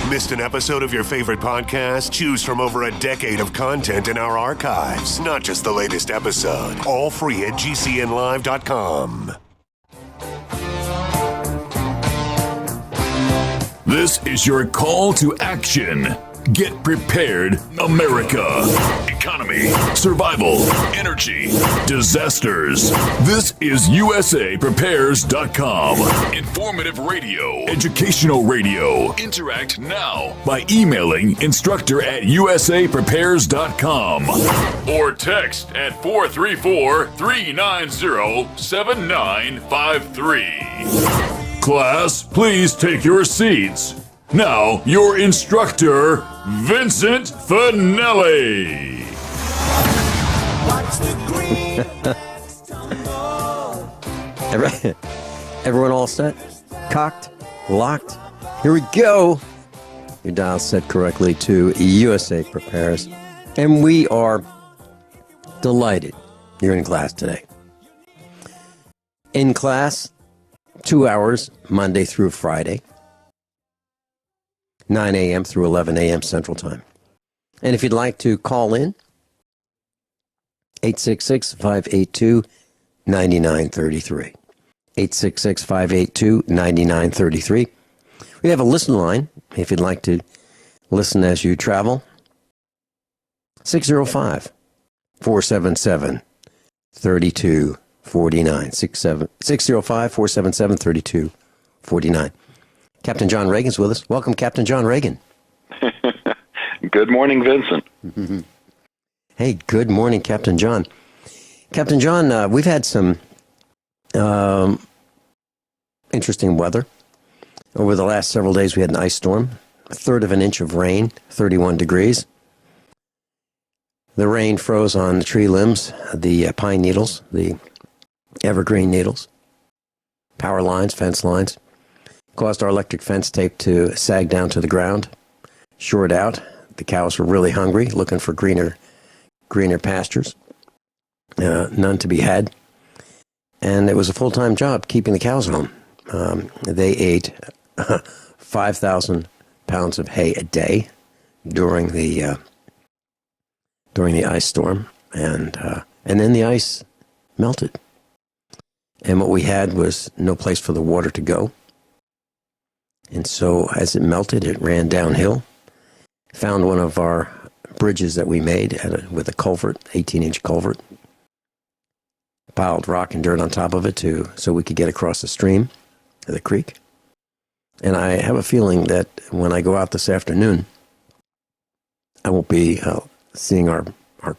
Missed an episode of your favorite podcast? Choose from over a decade of content in our archives, not just the latest episode. All free at gcnlive.com. This is your call to action. Get prepared, America. Economy, survival, energy, disasters. This is USAPrepares.com. Informative radio, educational radio. Interact now by emailing instructor@USAPrepares.com or text at 434-390-7953. Class, please take your seats. Now, your instructor, Vincent Finelli. Everyone all set? Cocked? Locked? Here we go. Your dial set correctly to USA Prepares. And we are delighted you're in class today. In class, 2 hours, Monday through Friday. 9 a.m. through 11 a.m. Central Time. And if you'd like to call in, 866-582-9933. 866-582-9933. We have a listen line, if you'd like to listen as you travel. 605-477-3249. 605-477-3249. Captain John Regan's with us. Welcome, Captain John Regan. Good morning, Vincent. Hey, good morning, Captain John. Captain John, we've had some interesting weather. Over the last several days, we had an ice storm, a third of an inch of rain, 31 degrees. The rain froze on the tree limbs, the pine needles, the evergreen needles, power lines, fence lines. Caused our electric fence tape to sag down to the ground, shored out. The cows were really hungry, looking for greener pastures. None to be had. And it was a full-time job keeping the cows home. They ate 5,000 pounds of hay a day during the ice storm, and then the ice melted. And what we had was no place for the water to go. And so as it melted, it ran downhill, found one of our bridges that we made with a culvert, 18-inch culvert, piled rock and dirt on top of it so we could get across the stream, the creek. And I have a feeling that when I go out this afternoon, I won't be seeing our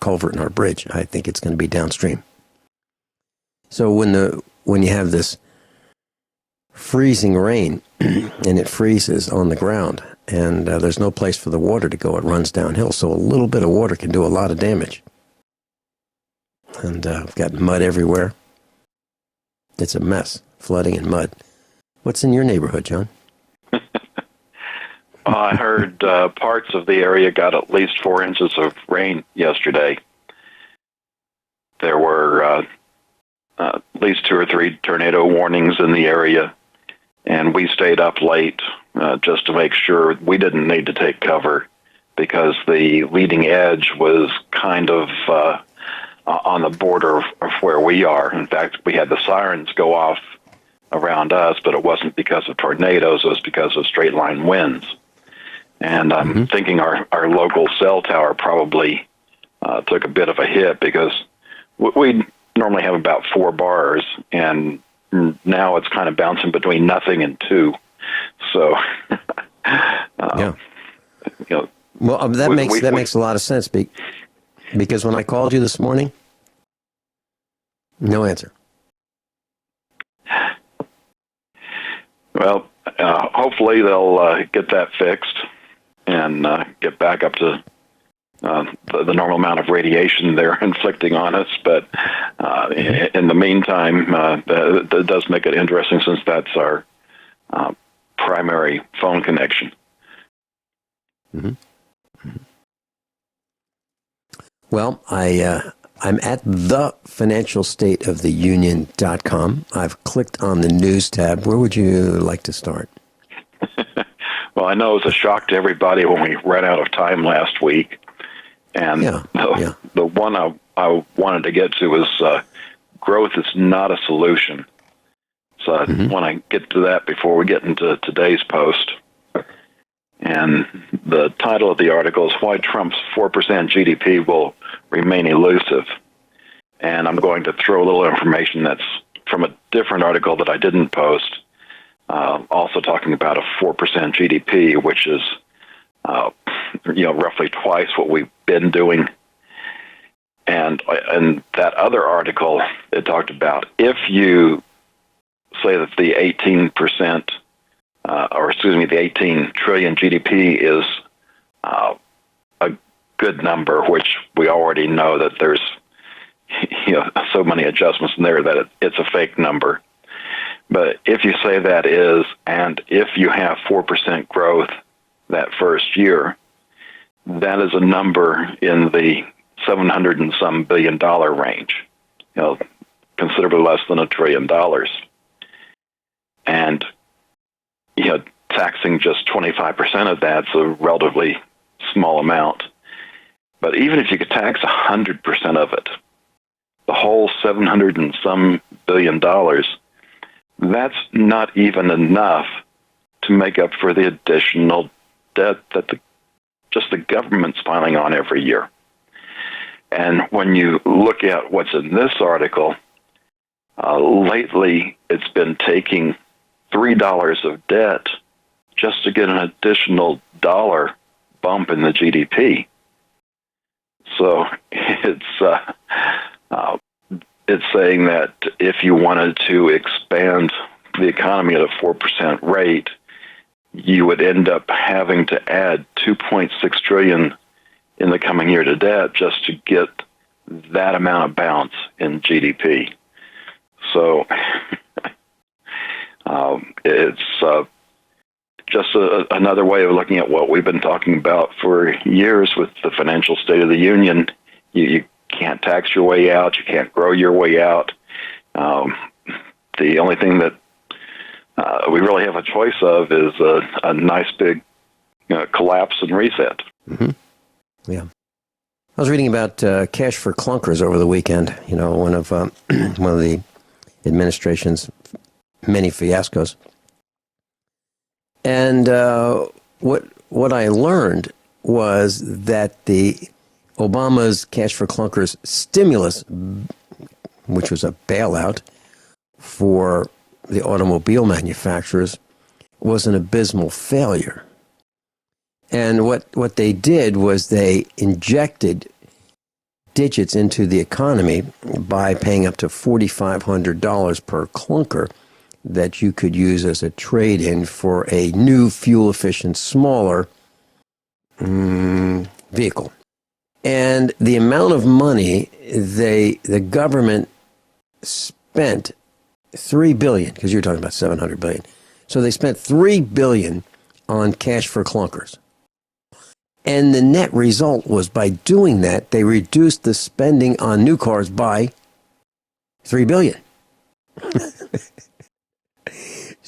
culvert and our bridge. I think it's going to be downstream. So when you have this freezing rain and it freezes on the ground and there's no place for the water to go, it runs downhill. So a little bit of water can do a lot of damage. And we've got mud everywhere. It's a mess, flooding and mud. What's in your neighborhood, John? I heard parts of the area got at least 4 inches of rain yesterday. There were at least 2 or 3 tornado warnings in the area. And we stayed up late just to make sure we didn't need to take cover because the leading edge was kind of on the border of where we are. In fact, we had the sirens go off around us, but it wasn't because of tornadoes. It was because of straight line winds. And I'm thinking our local cell tower probably took a bit of a hit because we normally have about 4 bars, and now it's kind of bouncing between nothing and 2. So, yeah. Well, that makes a lot of sense because when I called you this morning, no answer. Well, hopefully they'll get that fixed and get back up to the normal amount of radiation they're inflicting on us. But in the meantime, that does make it interesting since that's our primary phone connection. Mm-hmm. Mm-hmm. Well, I'm at thefinancialstateoftheunion.com. I've clicked on the news tab. Where would you like to start? Well, I know it was a shock to everybody when we ran out of time last week. And the one I wanted to get to was growth is not a solution. So I want to get to that before we get into today's post. And the title of the article is Why Trump's 4% GDP Will Remain Elusive. And I'm going to throw a little information that's from a different article that I didn't post, also talking about a 4% GDP, which is roughly twice what we've been doing. And that other article, it talked about if you say that the 18%, the 18 trillion GDP is a good number, which we already know that there's so many adjustments in there that it's a fake number. But if you say that is, and if you have 4% growth that first year, that is a number in the $700 and some billion range, considerably less than $1 trillion. And, taxing just 25% of that's a relatively small amount. But even if you could tax 100% of it, the whole $700 and some billion, that's not even enough to make up for the additional debt that the government's piling on every year. And when you look at what's in this article, lately it's been taking $3 of debt just to get an additional dollar bump in the GDP. So it's saying that if you wanted to expand the economy at a 4% rate, you would end up having to add $2.6 trillion in the coming year to debt just to get that amount of bounce in GDP. So it's just another way of looking at what we've been talking about for years with the financial state of the union. You can't tax your way out. You can't grow your way out. The only thing that we really have a choice of is a nice big collapse and reset. Mm-hmm. Yeah. I was reading about cash for clunkers over the weekend. One of the administration's many fiascos. And what I learned was that the Obama's cash for clunkers stimulus, which was a bailout for the automobile manufacturers, was an abysmal failure. And what they did was they injected digits into the economy by paying up to $4,500 per clunker that you could use as a trade-in for a new fuel-efficient, smaller vehicle. And the amount of money the government spent, $3 billion, because you're talking about $700 billion. So they spent $3 billion on cash for clunkers. And the net result was, by doing that, they reduced the spending on new cars by $3 billion.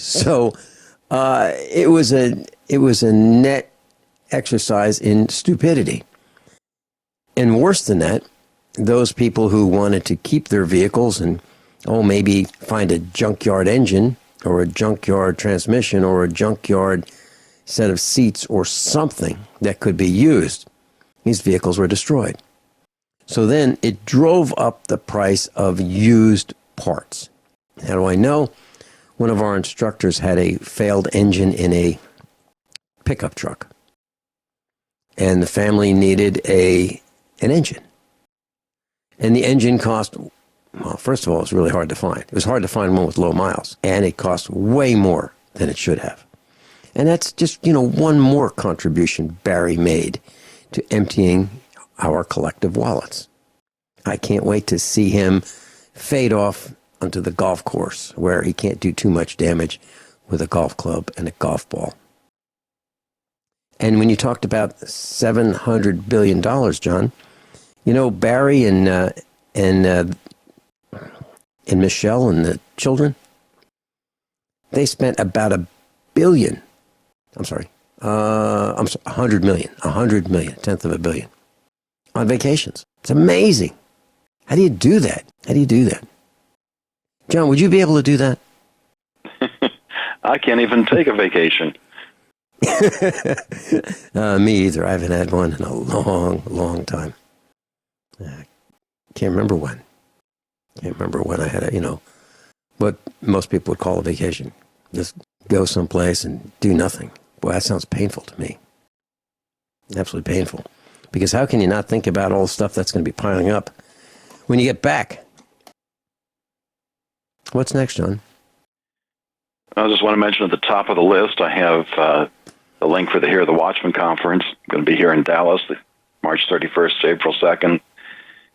So it was a net exercise in stupidity. And worse than that, those people who wanted to keep their vehicles and maybe find a junkyard engine or a junkyard transmission or a junkyard set of seats or something that could be used, these vehicles were destroyed. So then it drove up the price of used parts. How do I know? One of our instructors had a failed engine in a pickup truck, and the family needed an engine. And the engine cost, well, first of all, it was really hard to find. It was hard to find one with low miles, and it cost way more than it should have. And that's just, one more contribution Barry made to emptying our collective wallets. I can't wait to see him fade off onto the golf course where he can't do too much damage with a golf club and a golf ball. And when you talked about $700 billion, John, Barry and Michelle and the children, they spent about $1 billion. I'm sorry, I'm sorry, 100 million, 100 million, tenth of a billion on vacations. It's amazing. How do you do that? How do you do that? John, would you be able to do that? I can't even take a vacation. Me either. I haven't had one in a long, long time. Can't remember when. I had what most people would call a vacation. Just go someplace and do nothing. Boy, that sounds painful to me. Absolutely painful. Because how can you not think about all the stuff that's going to be piling up when you get back? What's next, John? I just want to mention at the top of the list, I have the link for the Hear the Watchman conference. I'm going to be here in Dallas, March 31st to April 2nd.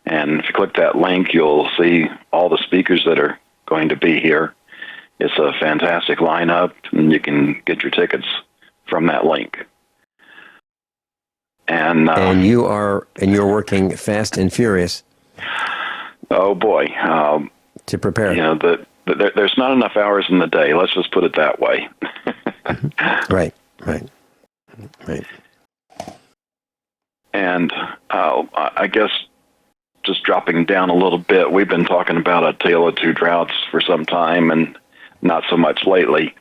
And if you click that link, you'll see all the speakers that are going to be here. It's a fantastic lineup, and you can get your tickets from that link. And you're working fast and furious. Oh boy, to prepare. There's not enough hours in the day. Let's just put it that way. Right. And I guess just dropping down a little bit, we've been talking about a tale of two droughts for some time, and not so much lately.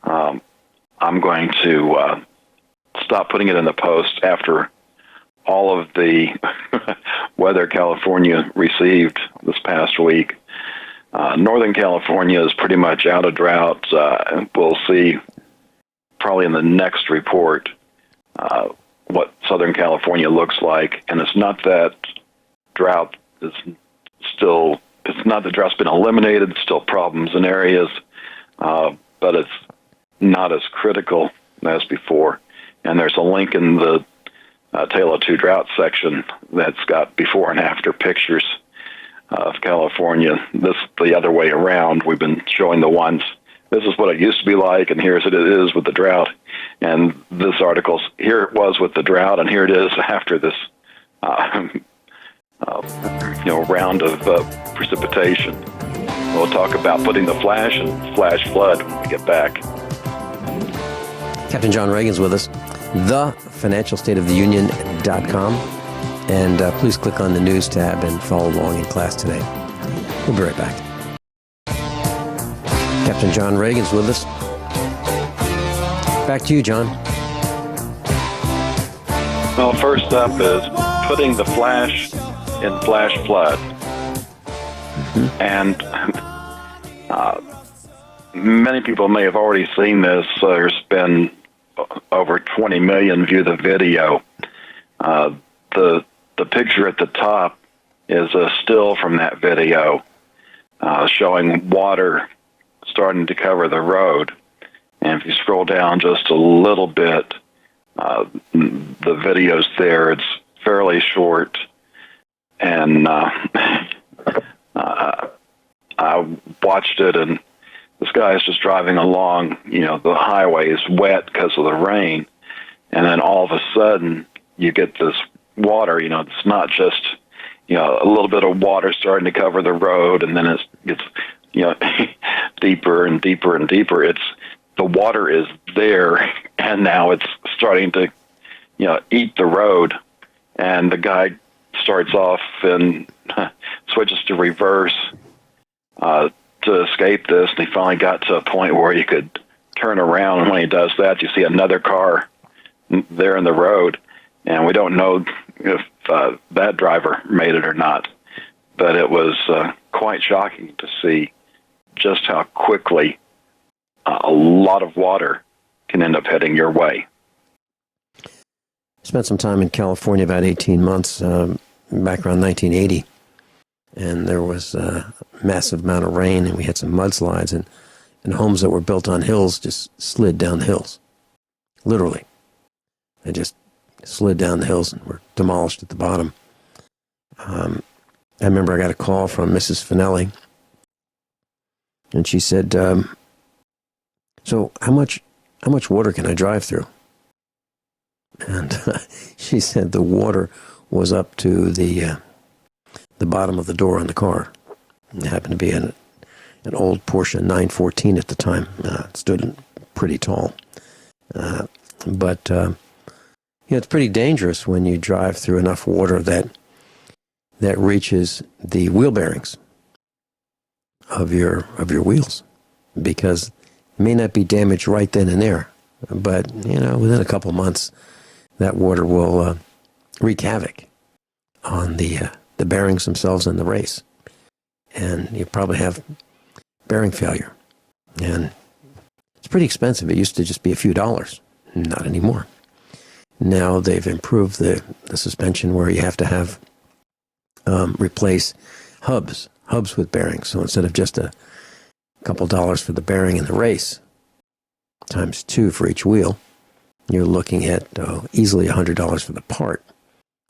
I'm going to stop putting it in the post after all of the weather California received this past week. Northern California is pretty much out of drought. We'll see probably in the next report what Southern California looks like. And it's not that drought is still, it's not that drought's been eliminated, still problems in areas, but it's not as critical as before. And there's a link in the Tale of Two Droughts section that's got before and after pictures of California. This the other way around. We've been showing the ones, this is what it used to be like, and here's what it is with the drought. And this article's, here it was with the drought, and here it is after this round of precipitation. We'll talk about putting the flash and flash flood when we get back. Captain John Regan's with us. TheFinancialStateOfTheUnion.com. And please click on the news tab and follow along in class today. We'll be right back. Captain John Regan's with us. Back to you, John. Well, first up is putting the flash in flash flood. Mm-hmm. And many people may have already seen this. There's been over 20 million view the video. The picture at the top is a still from that video showing water starting to cover the road. And if you scroll down just a little bit, the video's there. It's fairly short. And I watched it, and this guy is just driving along. The highway is wet because of the rain. And then all of a sudden, you get this water. It's not just, a little bit of water starting to cover the road, and then it gets, deeper and deeper and deeper. It's, the water is there, and now it's starting to, eat the road. And the guy starts off and switches to reverse to escape this, and he finally got to a point where you could turn around, and when he does that, you see another car there in the road. And we don't know if that driver made it or not, but it was quite shocking to see just how quickly a lot of water can end up heading your way. Spent some time in California, about 18 months, back around 1980, and there was a massive amount of rain, and we had some mudslides, and homes that were built on hills just slid down the hills, literally. They just slid down the hills and were demolished at the bottom. I remember I got a call from Mrs. Finelli, and she said, so how much water can I drive through? And she said the water was up to the bottom of the door on the car. It happened to be an old Porsche 914 at the time. It stood pretty tall. But it's pretty dangerous when you drive through enough water that reaches the wheel bearings of your wheels, because it may not be damaged right then and there, but within a couple months, that water will wreak havoc on the bearings themselves in the race, and you probably have bearing failure. And it's pretty expensive. It used to just be a few dollars, not anymore. Now they've improved the suspension where you have to have replace hubs with bearings. So instead of just a couple dollars for the bearing in the race, times 2 for each wheel, you're looking at easily $100 for the part.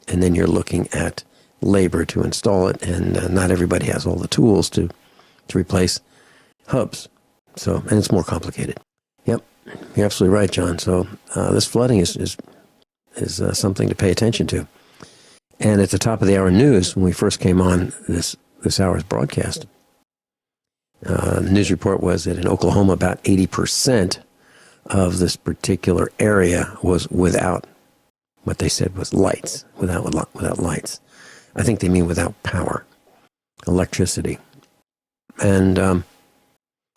And then you're looking at labor to install it, and not everybody has all the tools to replace hubs. So, and it's more complicated. Yep, you're absolutely right, John. So this flooding is something to pay attention to. And at the top of the hour news, when we first came on this hour's broadcast, the news report was that in Oklahoma, about 80% of this particular area was without what they said was lights, without lights. I think they mean without power, electricity. And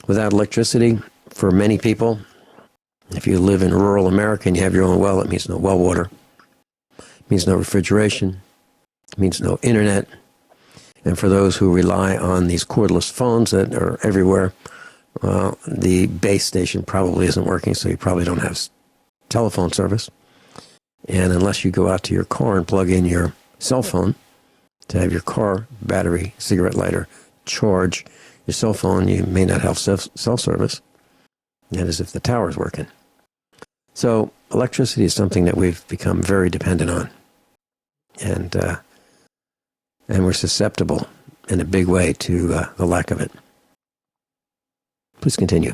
without electricity, for many people, if you live in rural America and you have your own well, it means no well water. It means no refrigeration. It means no internet. And for those who rely on these cordless phones that are everywhere, well, the base station probably isn't working, so you probably don't have telephone service. And unless you go out to your car and plug in your cell phone to have your car battery, cigarette lighter, charge your cell phone, you may not have cell service. That is if the tower's working. So electricity is something that we've become very dependent on. And we're susceptible in a big way to the lack of it. Please continue.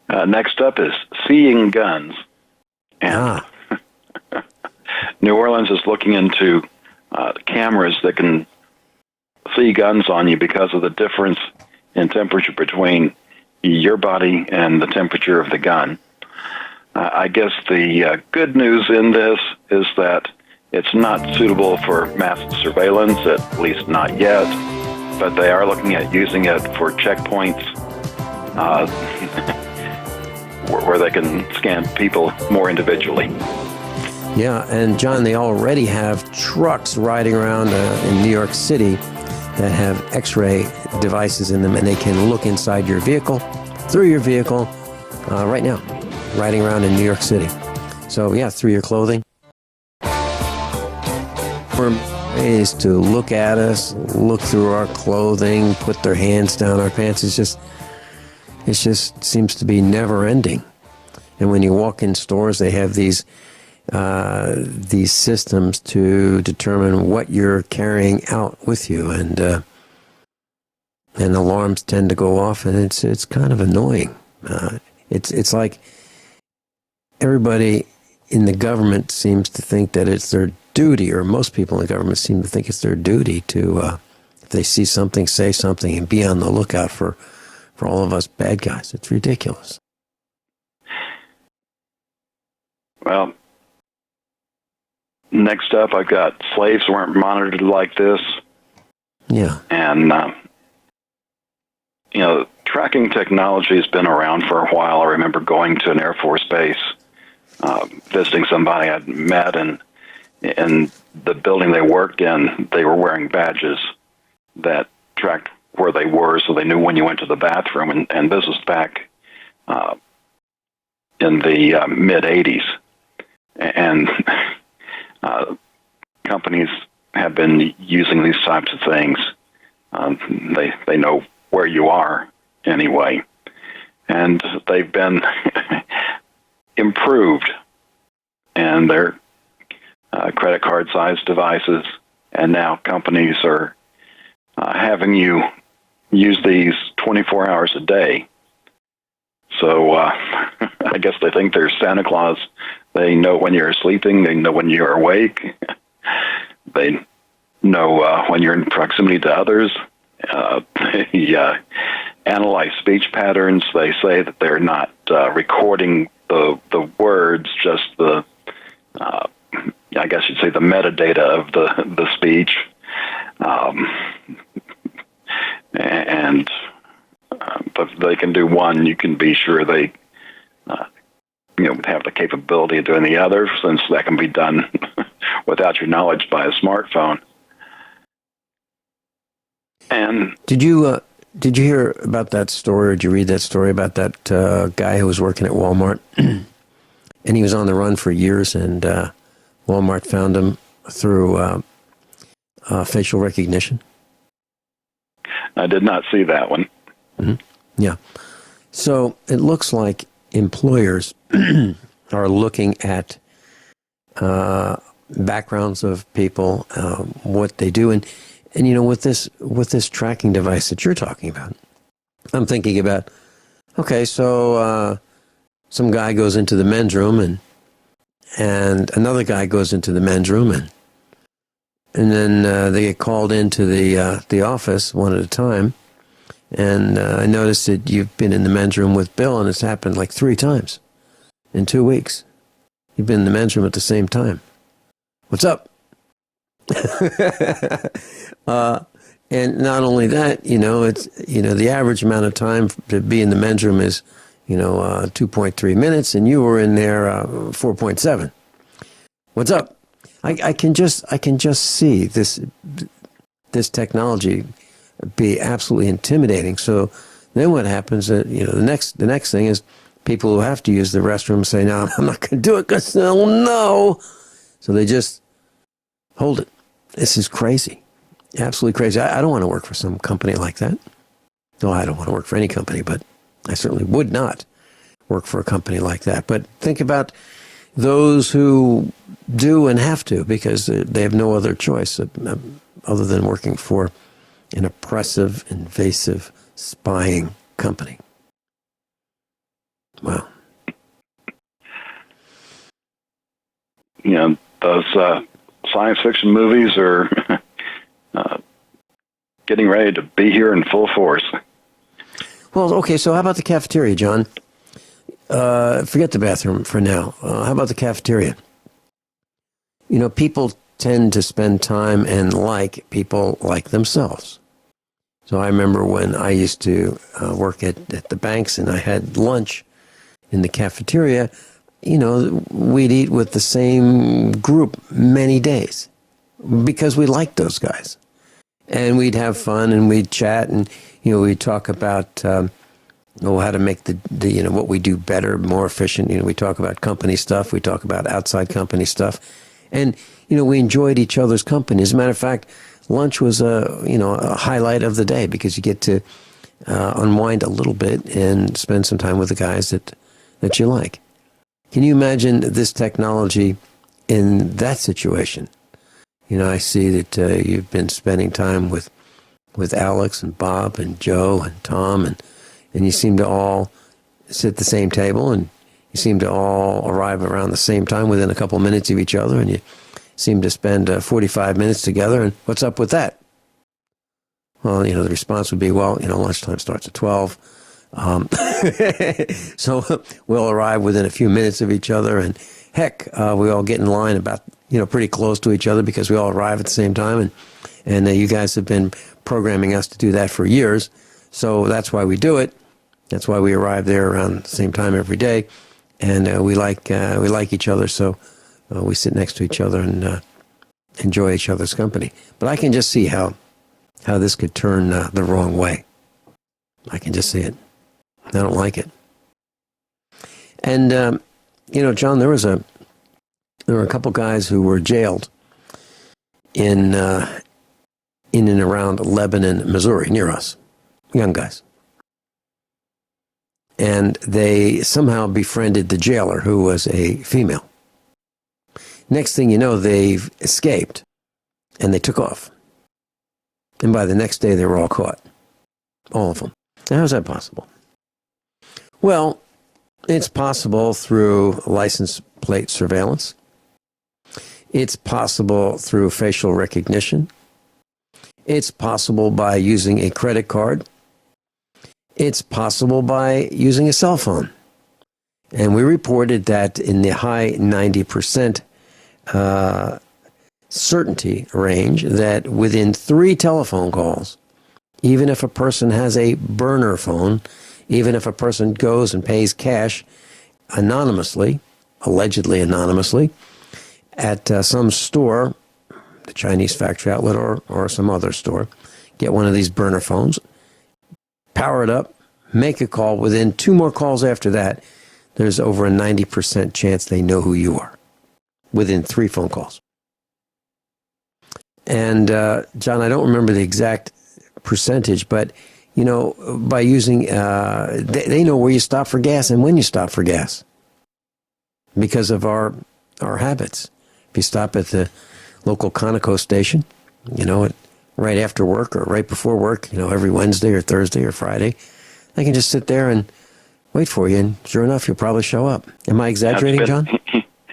Next up is seeing guns. And New Orleans is looking into cameras that can see guns on you because of the difference in temperature between your body and the temperature of the gun. I guess the good news in this is that it's not suitable for mass surveillance, at least not yet, but they are looking at using it for checkpoints where they can scan people more individually. Yeah, and John, they already have trucks riding around in New York City that have X-ray devices in them, and they can look inside your vehicle, through your vehicle, right now, riding around in New York City. So, yeah, through your clothing. Ways to look at us, look through our clothing, put their hands down our pants. It just seems to be never ending. And when you walk in stores, they have these systems to determine what you're carrying out with you, and alarms tend to go off, and it's kind of annoying. It's like everybody in the government seems to think that it's their duty, or most people in the government seem to think it's their duty to, if they see something, say something, and be on the lookout for all of us bad guys. It's ridiculous. Well, next up, I've got slaves weren't monitored like this. Yeah. And, tracking technology has been around for a while. I remember going to an Air Force base, visiting somebody I'd met, and in the building they worked in, they were wearing badges that tracked where they were, so they knew when you went to the bathroom. And this was back in the mid-'80s. And companies have been using these types of things. They know where you are anyway. And they've been improved. And they're credit card-sized devices. And now companies are having you use these 24 hours a day. So I guess they think they're Santa Claus. They know when you're sleeping. They know when you're awake. They know when you're in proximity to others. They analyze speech patterns. They say that they're not recording the words, just the I guess you'd say the metadata of the speech, and but if they can do one, you can be sure they have the capability of doing the other, since that can be done without your knowledge by a smartphone. And did you hear about that story, or did you read that story about that guy who was working at Walmart, and he was on the run for years, and Walmart found him through facial recognition? I did not see that one. Mm-hmm. Yeah. So it looks like employers are looking at backgrounds of people, what they do, and with this tracking device that you're talking about, I'm thinking about, okay, so some guy goes into the men's room, and another guy goes into the men's room, and then they get called into the office one at a time. And I noticed that you've been in the men's room with Bill, and it's happened like 3 times in 2 weeks. You've been in the men's room at the same time. What's up? And not only that, it's the average amount of time to be in the men's room is 2.3 minutes, and you were in there 4.7. What's up? I can just see this technology be absolutely intimidating. So then what happens? The next thing is people who have to use the restroom say, "No, I'm not going to do it because they'll know." So they just hold it. This is crazy, absolutely crazy. I don't want to work for some company like that. No, I don't want to work for any company, but I certainly would not work for a company like that. But think about those who do and have to, because they have no other choice other than working for an oppressive, invasive, spying company. Wow. Those science fiction movies are getting ready to be here in full force. Well, okay, so how about the cafeteria, John? Forget the bathroom for now. How about the cafeteria? People tend to spend time and like people like themselves. So I remember when I used to work at the banks, and I had lunch in the cafeteria, we'd eat with the same group many days because we liked those guys. And we'd have fun, and we'd chat, and, we'd talk about how to make the what we do better, more efficient. We talk about company stuff. We talk about outside company stuff. And, we enjoyed each other's company. As a matter of fact, lunch was a highlight of the day, because you get to unwind a little bit and spend some time with the guys that you like. Can you imagine this technology in that situation? I see that you've been spending time with Alex and Bob and Joe and Tom, and you seem to all sit at the same table, and you seem to all arrive around the same time within a couple minutes of each other, and you seem to spend 45 minutes together, and what's up with that? Well, the response would be, well, lunchtime starts at 12. So we'll arrive within a few minutes of each other, and heck, we all get in line about, pretty close to each other, because we all arrive at the same time, and you guys have been programming us to do that for years, so that's why we do it. That's why we arrive there around the same time every day, and we like each other, so we sit next to each other and enjoy each other's company. But I can just see how this could turn the wrong way. I can just see it. I don't like it. And John, there were a couple guys who were jailed in and around Lebanon, Missouri, near us, young guys. And they somehow befriended the jailer, who was a female. Next thing you know, they've escaped, and they took off. And by the next day, they were all caught. All of them. Now, how is that possible? Well, it's possible through license plate surveillance. It's possible through facial recognition. It's possible by using a credit card. It's possible by using a cell phone. And we reported that in the high 90% certainty range, that within 3 telephone calls, even if a person has a burner phone, even if a person goes and pays cash anonymously, allegedly anonymously, at some store, the Chinese factory outlet or some other store, get one of these burner phones, power it up, make a call. Within 2 more calls after that, there's over a 90% chance they know who you are within 3 phone calls. And, John, I don't remember the exact percentage, but, you know, by using, they know where you stop for gas and when you stop for gas because of our habits. If you stop at the local Conoco station, you know, right after work or right before work, you know, every Wednesday or Thursday or Friday, they can just sit there and wait for you, and sure enough, you'll probably show up. Am I exaggerating, John?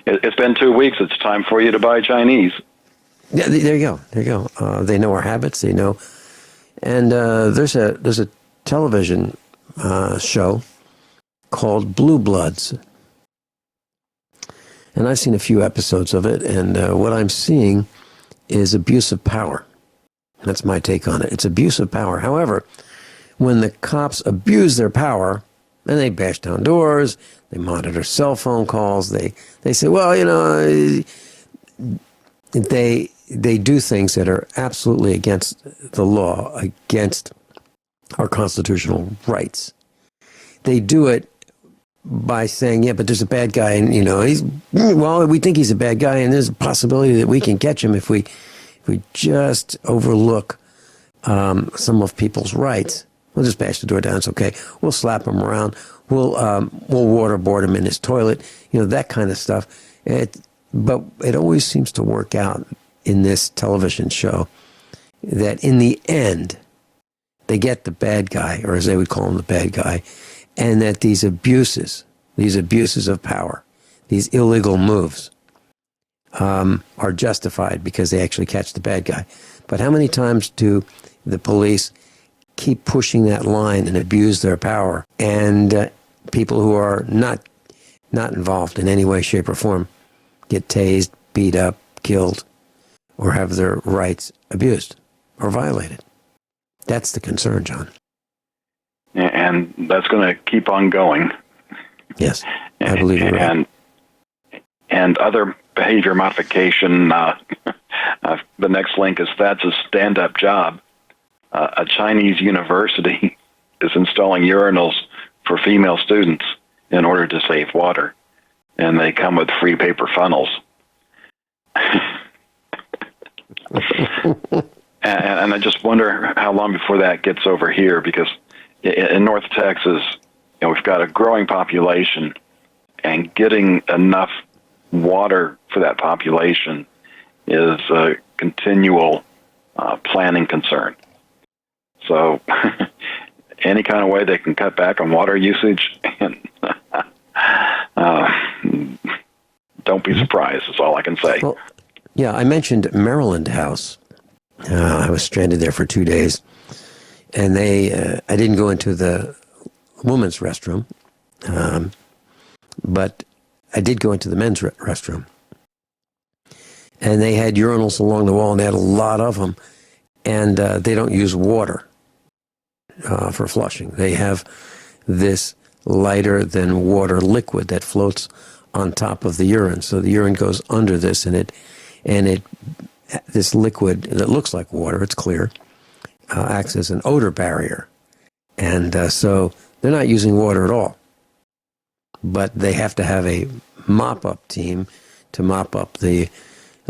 It's been 2 weeks. It's time for you to buy Chinese. Yeah, there you go. There you go. They know our habits. They know. And there's a television show called Blue Bloods. And I've seen a few episodes of it, and what I'm seeing is abuse of power. That's my take on it. It's abuse of power. However, when the cops abuse their power, and they bash down doors, they monitor cell phone calls, they say, well, you know, they do things that are absolutely against the law, against our constitutional rights. They do it by saying, yeah, but there's a bad guy, and, you know, we think he's a bad guy, and there's a possibility that we can catch him if we just overlook some of people's rights. We'll just bash the door down. It's okay. We'll slap him around. We'll waterboard him in his toilet. You know, that kind of stuff. But it always seems to work out in this television show that in the end, they get the bad guy, or as they would call him, the bad guy, and that these abuses of power, these illegal moves, are justified because they actually catch the bad guy. But how many times do the police keep pushing that line and abuse their power, and people who are not involved in any way, shape, or form get tased, beat up, killed, or have their rights abused or violated? That's the concern, John. And that's going to keep on going. Yes, I believe you're right. And other behavior modification, the next link is that's a stand-up job. A Chinese university is installing urinals for female students in order to save water, and they come with free paper funnels. and I just wonder how long before that gets over here, because in North Texas, you know, we've got a growing population, and getting enough water for that population is a continual planning concern. So any kind of way they can cut back on water usage, and don't be surprised, is all I can say. Well, yeah, I mentioned Maryland House. I was stranded there for 2 days, and I didn't go into the women's restroom, but I did go into the men's restroom. And they had urinals along the wall, and they had a lot of them, and they don't use water for flushing. They have this lighter than water liquid that floats on top of the urine. So the urine goes under this, and this liquid that looks like water, it's clear, acts as an odor barrier. And so they're not using water at all. But they have to have a mop-up team to mop up the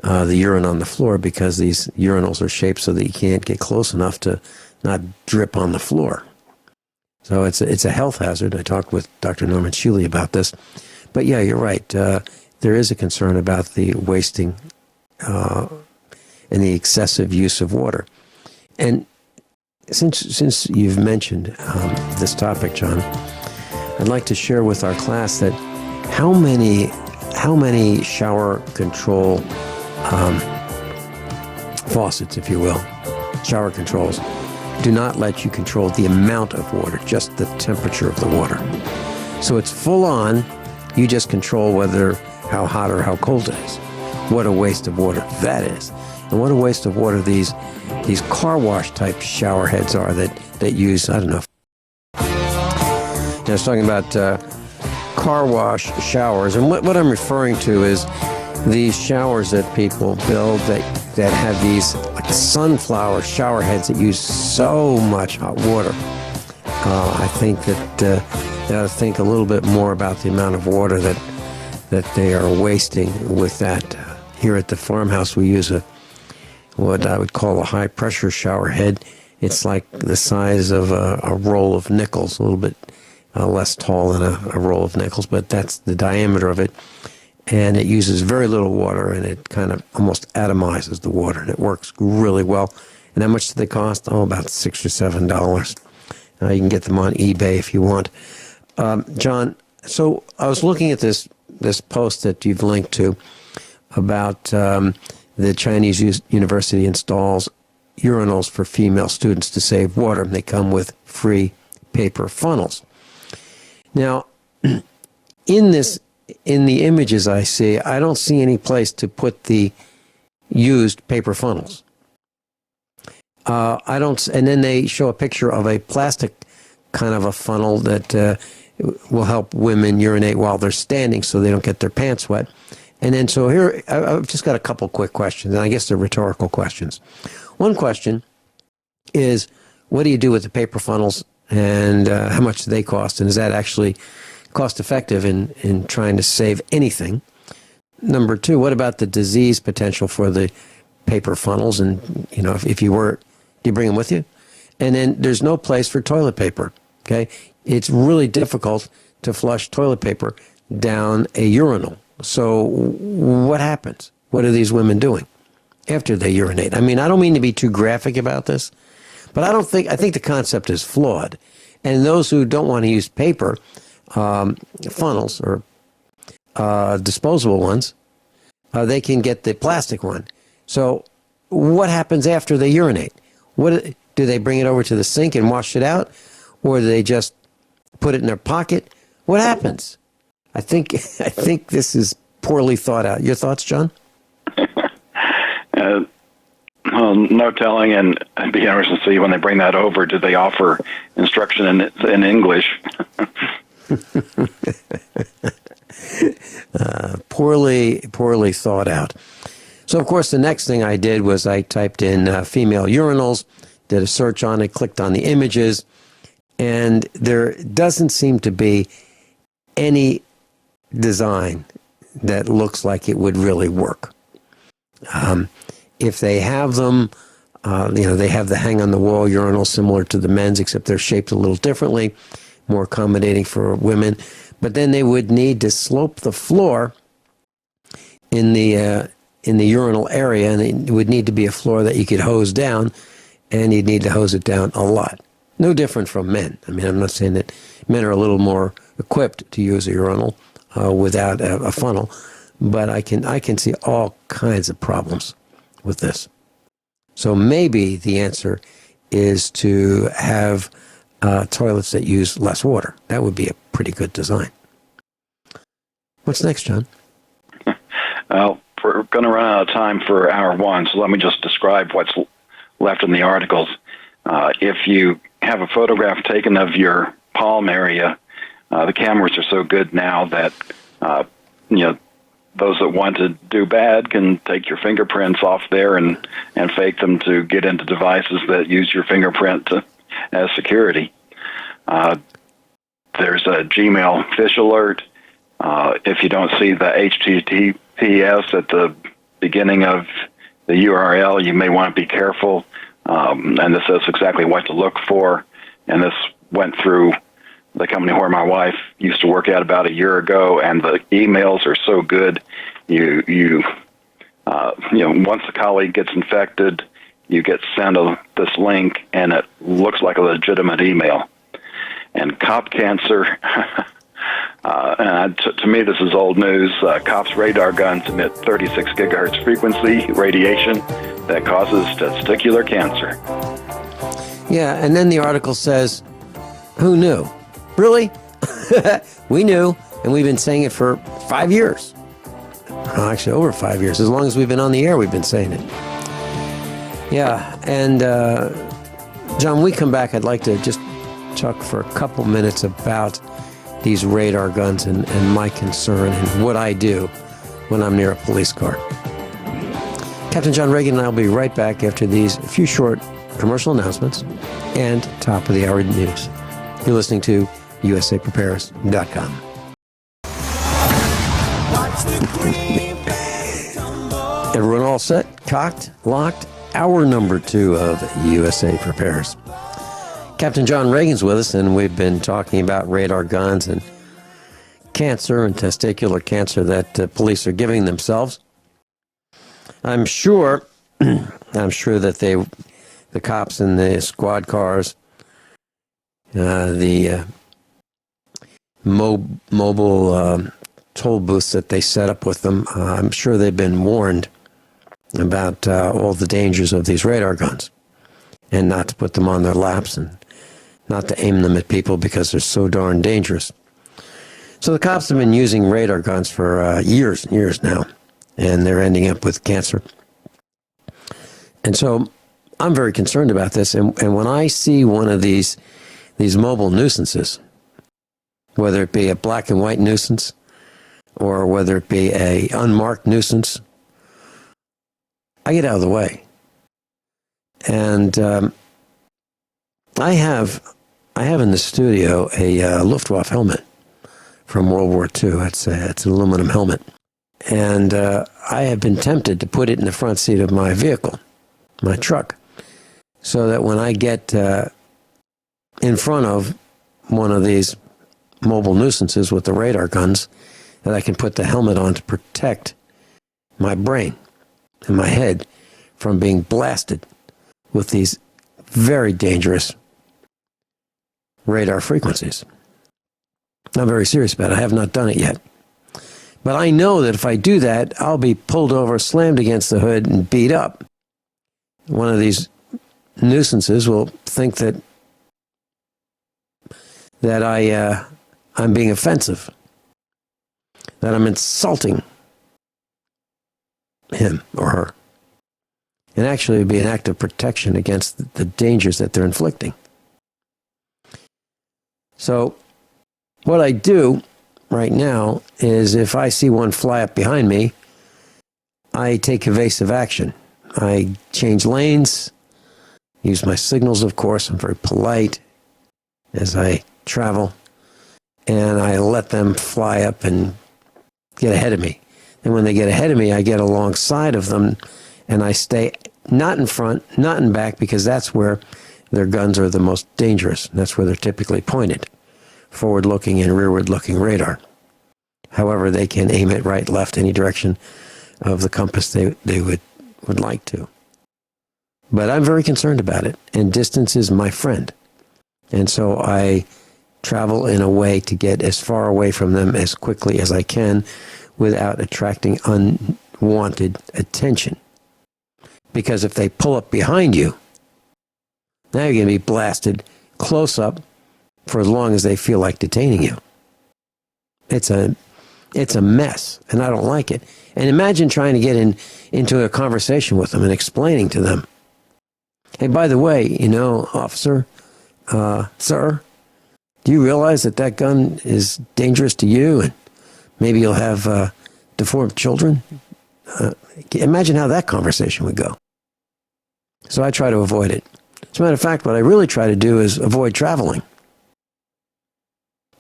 urine on the floor, because these urinals are shaped so that you can't get close enough to not drip on the floor. So it's a health hazard. I talked with Dr. Norman Shealy about this. But yeah, you're right. There is a concern about the wasting and the excessive use of water. And since you've mentioned this topic, John, I'd like to share with our class that how many shower control faucets, if you will, shower controls, do not let you control the amount of water, just the temperature of the water. So it's full on, You just control how hot or how cold it is. What a waste of water that is. And what a waste of water these car wash type shower heads are that use, I don't know. I was talking about car wash showers, and what I'm referring to is these showers that people build that have these like sunflower shower heads that use so much hot water. I think that they ought to think a little bit more about the amount of water that they are wasting with that. Here at the farmhouse, we use what I would call a high-pressure shower head. It's like the size of a roll of nickels, a little bit less tall than a roll of nickels, but that's the diameter of it. And it uses very little water, and it kind of almost atomizes the water, and it works really well. And how much do they cost? Oh, about $6 or $7. You can get them on eBay if you want. John, so I was looking at this post that you've linked to about the Chinese university installs urinals for female students to save water. They come with free paper funnels. Now, in the images I see, I don't see any place to put the used paper funnels. And then they show a picture of a plastic kind of a funnel that will help women urinate while they're standing so they don't get their pants wet. And then, so here, I've just got a couple quick questions, and I guess they're rhetorical questions. One question is, what do you do with the paper funnels, and how much do they cost, and is that actually cost effective in trying to save anything? Number two, what about the disease potential for the paper funnels, and if you were, do you bring them with you? And then there's no place for toilet paper, okay? It's really difficult to flush toilet paper down a urinal. So what happens? What are these women doing after they urinate? I mean, I don't mean to be too graphic about this, but I think the concept is flawed. And those who don't want to use paper funnels or disposable ones, they can get the plastic one. So what happens after they urinate? Do they bring it over to the sink and wash it out? Or do they just put it in their pocket? What happens? I think this is poorly thought out. Your thoughts, John? Well, no telling, and I'd be interested to see when they bring that over, do they offer instruction in English? Poorly thought out. So, of course, the next thing I did was I typed in female urinals, did a search on it, clicked on the images, and there doesn't seem to be any design that looks like it would really work. If they have them, they have the hang-on-the-wall urinal similar to the men's, except they're shaped a little differently, more accommodating for women. But then they would need to slope the floor in the urinal area, and it would need to be a floor that you could hose down, and you'd need to hose it down a lot. No different from men. I mean, I'm not saying that men are a little more equipped to use a urinal without a funnel, but I can see all kinds of problems with this. So maybe the answer is to have toilets that use less water. That would be a pretty good design. What's next, John? Well, we're going to run out of time for hour one, so let me just describe what's left in the articles. If you have a photograph taken of your palm area, the cameras are so good now that those that want to do bad can take your fingerprints off there and fake them to get into devices that use your fingerprint as security. There's a Gmail fish alert. If you don't see the HTTPS at the beginning of the URL, you may want to be careful. And this says exactly what to look for. And this went through the company where my wife used to work at about a year ago, and the emails are so good. Once a colleague gets infected, you get sent this link, and it looks like a legitimate email. And cop cancer, to me this is old news. Cops' radar guns emit 36 gigahertz frequency radiation that causes testicular cancer. Yeah, and then the article says, who knew? Really? We knew. And we've been saying it for 5 years. Well, actually, over 5 years. As long as we've been on the air, we've been saying it. Yeah, and John, when we come back, I'd like to just talk for a couple minutes about these radar guns and my concern and what I do when I'm near a police car. Captain John Regan and I will be right back after these few short commercial announcements and top of the hour news. You're listening to USAPrepares.com. Everyone all set, cocked, locked? Hour number 2 of USA Prepares. Captain John Regan's with us, and we've been talking about radar guns and cancer and testicular cancer that police are giving themselves. I'm sure that the cops in the squad cars, the mobile toll booths that they set up with them, I'm sure they've been warned about all the dangers of these radar guns, and not to put them on their laps and not to aim them at people because they're so darn dangerous. So the cops have been using radar guns for years and years now, and they're ending up with cancer. And so I'm very concerned about this. And when I see one of these mobile nuisances, whether it be a black and white nuisance or whether it be a unmarked nuisance, I get out of the way. And I have in the studio a Luftwaffe helmet from World War II. It's an aluminum helmet. And I have been tempted to put it in the front seat of my vehicle, my truck, so that when I get in front of one of these mobile nuisances with the radar guns, that I can put the helmet on to protect my brain and my head from being blasted with these very dangerous radar frequencies. I'm very serious about it. I have not done it yet. But I know that if I do that, I'll be pulled over, slammed against the hood, and beat up. One of these nuisances will think that I'm being offensive, that I'm insulting him or her. And actually, it would be an act of protection against the dangers that they're inflicting. So, what I do right now is if I see one fly up behind me, I take evasive action. I change lanes, use my signals, of course. I'm very polite as I travel, and I let them fly up and get ahead of me. And when they get ahead of me, I get alongside of them, and I stay not in front, not in back, because that's where their guns are the most dangerous. That's where they're typically pointed, forward-looking and rearward-looking radar. However, they can aim it right, left, any direction of the compass they would like to. But I'm very concerned about it, and distance is my friend. And so I travel in a way to get as far away from them as quickly as I can without attracting unwanted attention. Because if they pull up behind you, now you're going to be blasted close up for as long as they feel like detaining you. It's a mess, and I don't like it. And imagine trying to get into a conversation with them and explaining to them, hey, by the way, officer, sir, do you realize that gun is dangerous to you, and maybe you'll have deformed children? Imagine how that conversation would go. So I try to avoid it. As a matter of fact, what I really try to do is avoid traveling.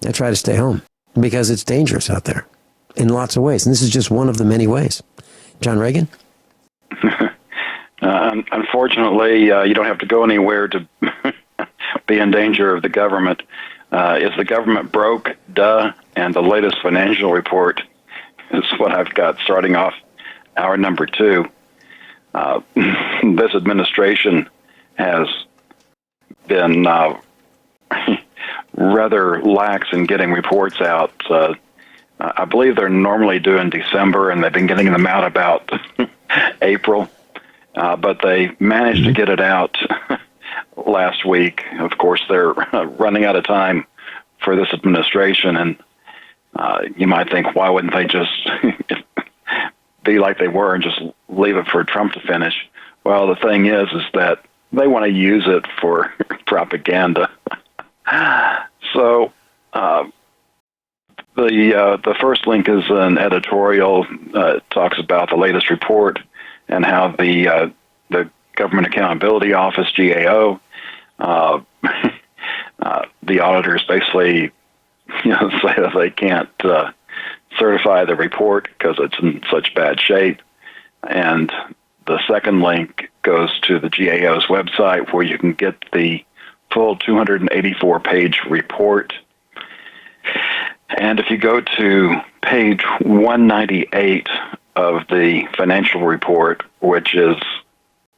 I try to stay home because it's dangerous out there in lots of ways. And this is just one of the many ways. John Regan? Unfortunately, you don't have to go anywhere to be in danger of the government. Is the government broke? Duh. And the latest financial report is what I've got starting off hour number 2. This administration has been rather lax in getting reports out. I believe they're normally due in December, and they've been getting them out about April. But they managed to get it out last week. Of course, they're running out of time for this administration, and You might think, why wouldn't they just be like they were and just leave it for Trump to finish? Well, the thing is that they want to use it for propaganda. So the first link is an editorial. It talks about the latest report and how the Government Accountability Office, GAO, the auditors basically say that they can't certify the report because it's in such bad shape. And the second link goes to the GAO's website where you can get the full 284-page report. And if you go to page 198 of the financial report, which is,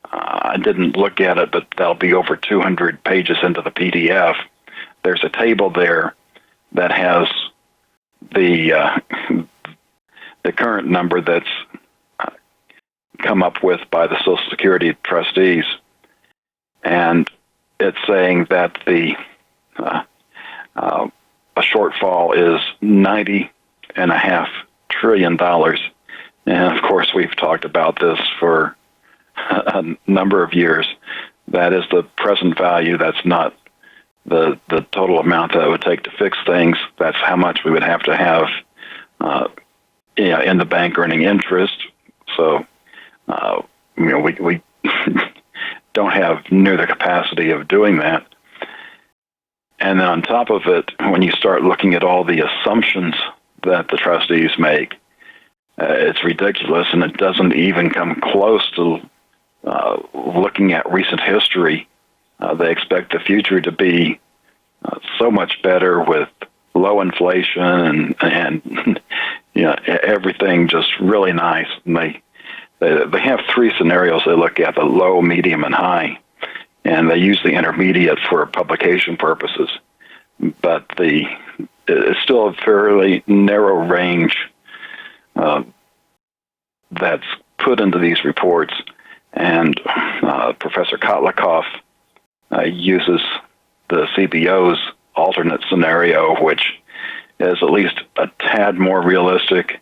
I didn't look at it, but that'll be over 200 pages into the PDF, there's a table there that has the current number that's come up with by the Social Security trustees, and it's saying that the a shortfall is $90.5 trillion, and of course we've talked about this for a number of years. That is the present value. That's not the total amount that it would take to fix things. That's how much we would have to have in the bank earning interest. So we don't have near the capacity of doing that. And then on top of it, when you start looking at all the assumptions that the trustees make, it's ridiculous, and it doesn't even come close to looking at recent history. They expect the future to be so much better with low inflation and everything just really nice. And they have three scenarios they look at: the low, medium, and high, and they use the intermediate for publication purposes. But it's still a fairly narrow range that's put into these reports. And Professor Kotlikoff uses the CBO's alternate scenario, which is at least a tad more realistic.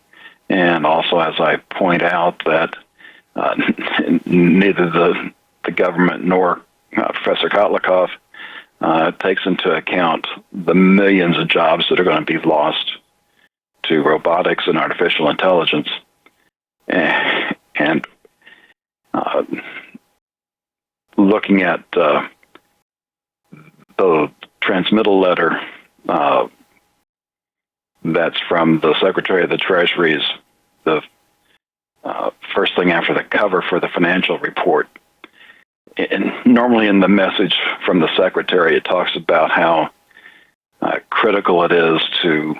And also, as I point out, that neither the government nor Professor Kotlikoff takes into account the millions of jobs that are going to be lost to robotics and artificial intelligence. And looking at the transmittal letter that's from the Secretary of the Treasury, is the first thing after the cover for the financial report. And normally in the message from the Secretary, it talks about how critical it is to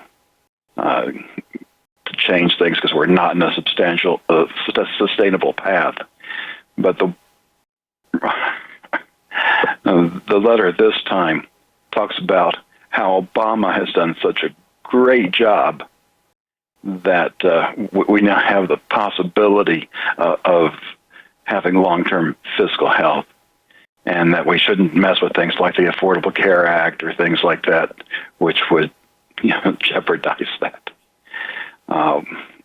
change things because we're not in a sustainable path. But the letter this time talks about how Obama has done such a great job that we now have the possibility of having long-term fiscal health, and that we shouldn't mess with things like the Affordable Care Act or things like that, which would jeopardize that.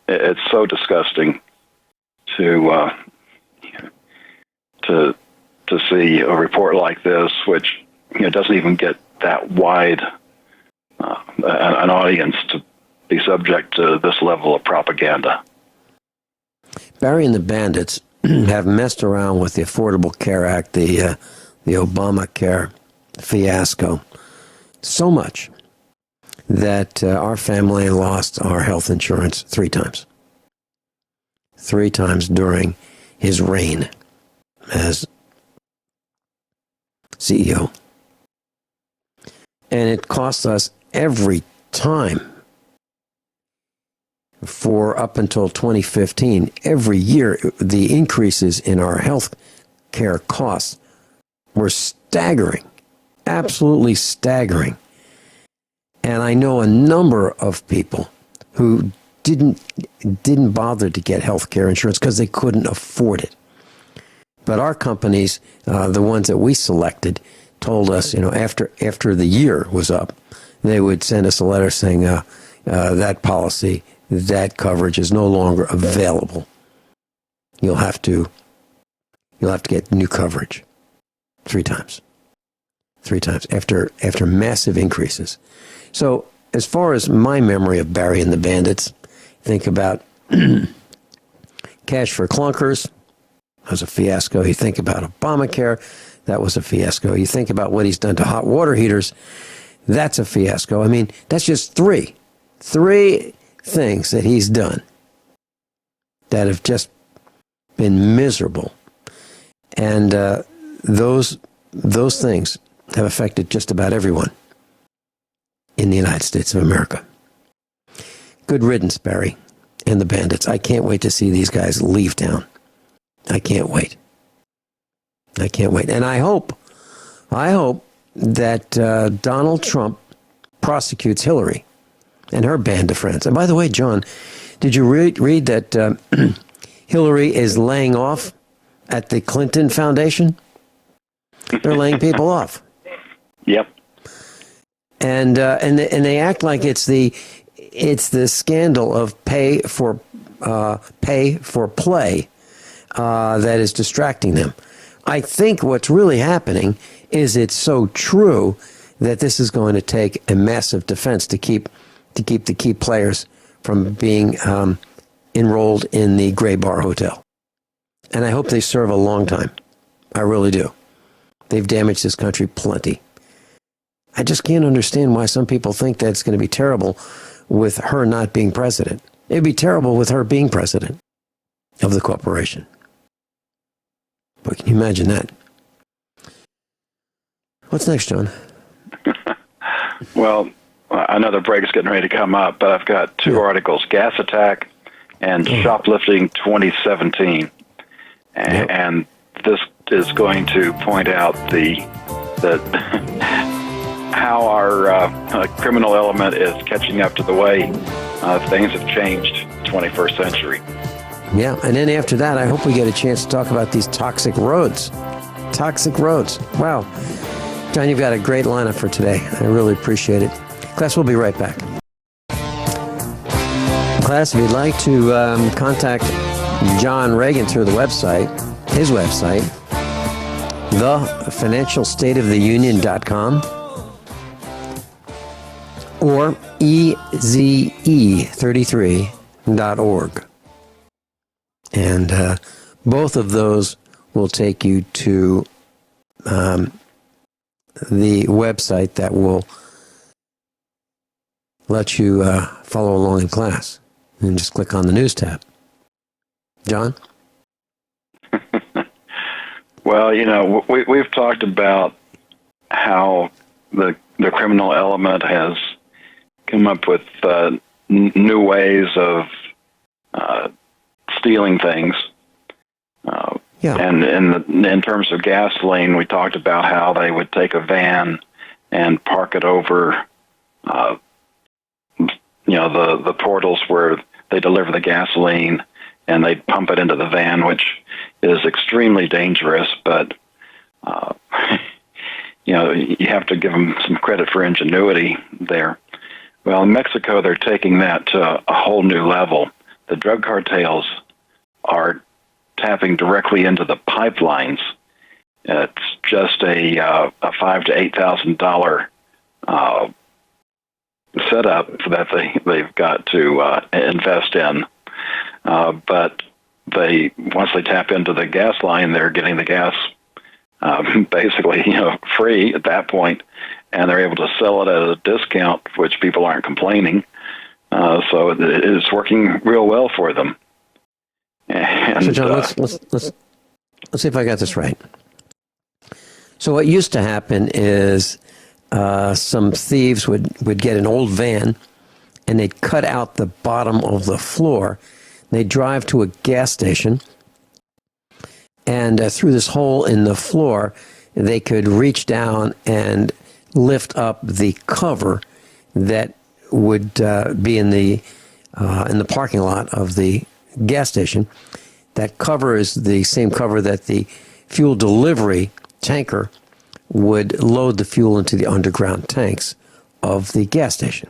It's so disgusting to see a report like this, which doesn't even get that wide an audience to be subject to this level of propaganda. Barry and the Bandits have messed around with the Affordable Care Act, the Obamacare fiasco, so much that our family lost our health insurance 3 times. 3 times during his reign as CEO. And it cost us every time for up until 2015, every year, the increases in our health care costs were staggering, absolutely staggering. And I know a number of people who didn't bother to get health care insurance because they couldn't afford it. But our companies, the ones that we selected, told us, after the year was up, they would send us a letter saying, that policy, that coverage is no longer available. You'll have to get new coverage 3 times after massive increases. So as far as my memory of Barry and the Bandits, think about Cash for Clunkers. That was a fiasco. You think about Obamacare. That was a fiasco. You think about what he's done to hot water heaters. That's a fiasco. I mean, that's just three things that he's done that have just been miserable. And those things have affected just about everyone in the United States of America. Good riddance, Barry and the Bandits. I can't wait to see these guys leave town. I can't wait. And I hope that Donald Trump prosecutes Hillary and her band of friends. And by the way, John, did you read that Hillary is laying off at the Clinton Foundation? They're laying people off. Yep. And they act like it's the scandal of pay for play that is distracting them. I think what's really happening is it's so true that this is going to take a massive defense to keep the key players from being enrolled in the Gray Bar Hotel. And I hope they serve a long time. I really do. They've damaged this country plenty. I just can't understand why some people think that it's going to be terrible with her not being president. It'd be terrible with her being president of the corporation. But can you imagine that? What's next, John? Well, I know the break's getting ready to come up, but I've got 2 articles, Gas Attack and Shoplifting 2017. And this is going to point out how our criminal element is catching up to the way things have changed 21st century. Yeah, and then after that, I hope we get a chance to talk about these toxic roads. Toxic roads. Wow. John, you've got a great lineup for today. I really appreciate it. Class, we'll be right back. Class, if you'd like to contact John Regan through the website, his website, thefinancialstateoftheunion.com or eze33.org. And both of those will take you to the website that will let you follow along in class. And just click on the news tab. John? Well, we've talked about how the criminal element has come up with new ways of stealing things. And in terms of gasoline, we talked about how they would take a van and park it over, the portals where they deliver the gasoline, and they'd pump it into the van, which is extremely dangerous. But you have to give them some credit for ingenuity there. Well, in Mexico, they're taking that to a whole new level. The drug cartels are tapping directly into the pipelines. It's just a $5,000 to $8,000 setup that they've got to invest in. But once they tap into the gas line, they're getting the gas basically free at that point, and they're able to sell it at a discount, which people aren't complaining. So it is working real well for them. And, so, John, let's see if I got this right. So what used to happen is some thieves would get an old van, and they'd cut out the bottom of the floor. They'd drive to a gas station, and through this hole in the floor, they could reach down and lift up the cover that would be in the parking lot of the gas station. That cover is the same cover that the fuel delivery tanker would load the fuel into the underground tanks of the gas station.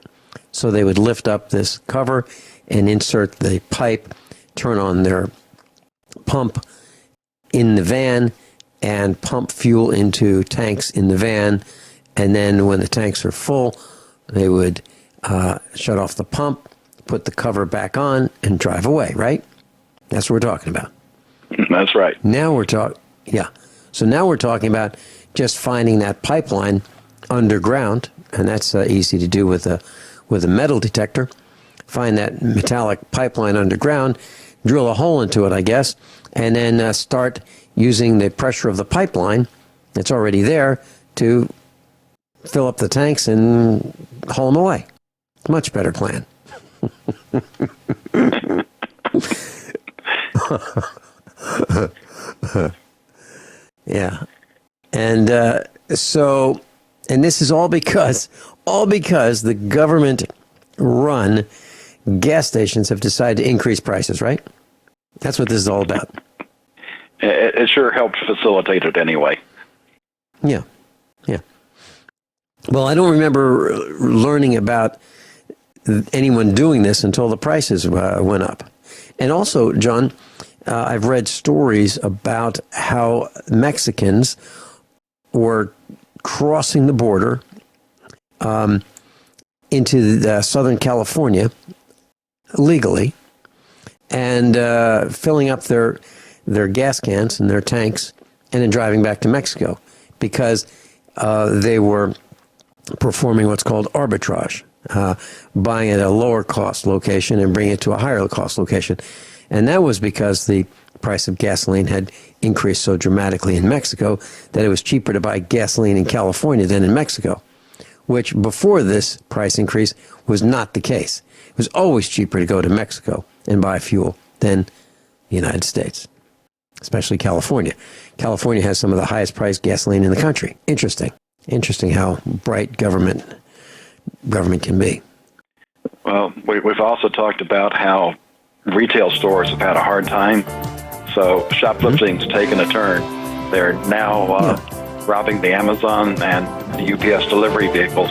So they would lift up this cover and insert the pipe, turn on their pump in the van, and pump fuel into tanks in the van. And then when the tanks are full, they would shut off the pump, put the cover back on, and drive away, right? That's what we're talking about. That's right. Now we're So now we're talking about just finding that pipeline underground, and that's easy to do with a metal detector. Find that metallic pipeline underground, drill a hole into it, I guess, and then start using the pressure of the pipeline that's already there to fill up the tanks and haul them away. Much better plan. Yeah. And and this is all because the government-run gas stations have decided to increase prices, right? That's what this is all about. It sure helped facilitate it anyway. Yeah. Well, I don't remember learning about anyone doing this until the prices went up. And also, John, I've read stories about how Mexicans were crossing the border into Southern California legally and filling up their gas cans and their tanks and then driving back to Mexico because they were performing what's called arbitrage, buying at a lower cost location and bringing it to a higher cost location. And that was because the price of gasoline had increased so dramatically in Mexico that it was cheaper to buy gasoline in California than in Mexico, which before this price increase was not the case. It was always cheaper to go to Mexico and buy fuel than the United States, especially California. California has some of the highest priced gasoline in the country. Interesting how bright government can be. Well, we've also talked about how retail stores have had a hard time, so shoplifting's taken a turn. They're now robbing the Amazon and the UPS delivery vehicles,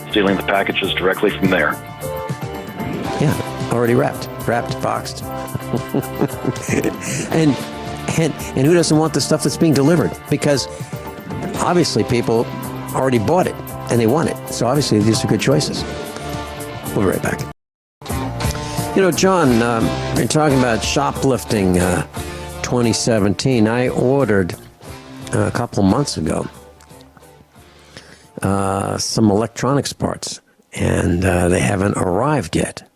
stealing the packages directly from there. Yeah, already wrapped, boxed. and who doesn't want the stuff that's being delivered? Because obviously people already bought it and they want it. So obviously these are good choices. We'll be right back. You know, John, you're talking about shoplifting 2017. I ordered a couple of months ago some electronics parts, and they haven't arrived yet.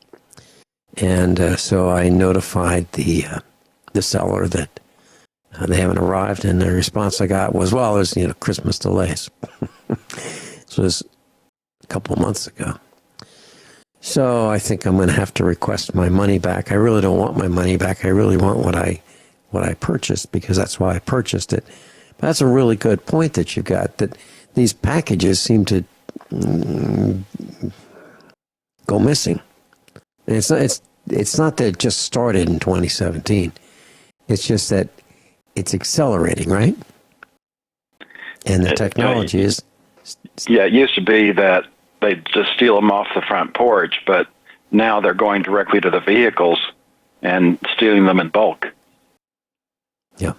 And so I notified the seller that they haven't arrived, and the response I got was, well, there's Christmas delays. This was a couple of months ago. So I think I'm going to have to request my money back. I really don't want my money back. I really want what I purchased because that's why I purchased it. But that's a really good point that you got, that these packages seem to go missing. And it's not that it just started in 2017. It's just that it's accelerating, right? And the technology is... Yeah, it used to be that they'd just steal them off the front porch, but now they're going directly to the vehicles and stealing them in bulk. Yeah.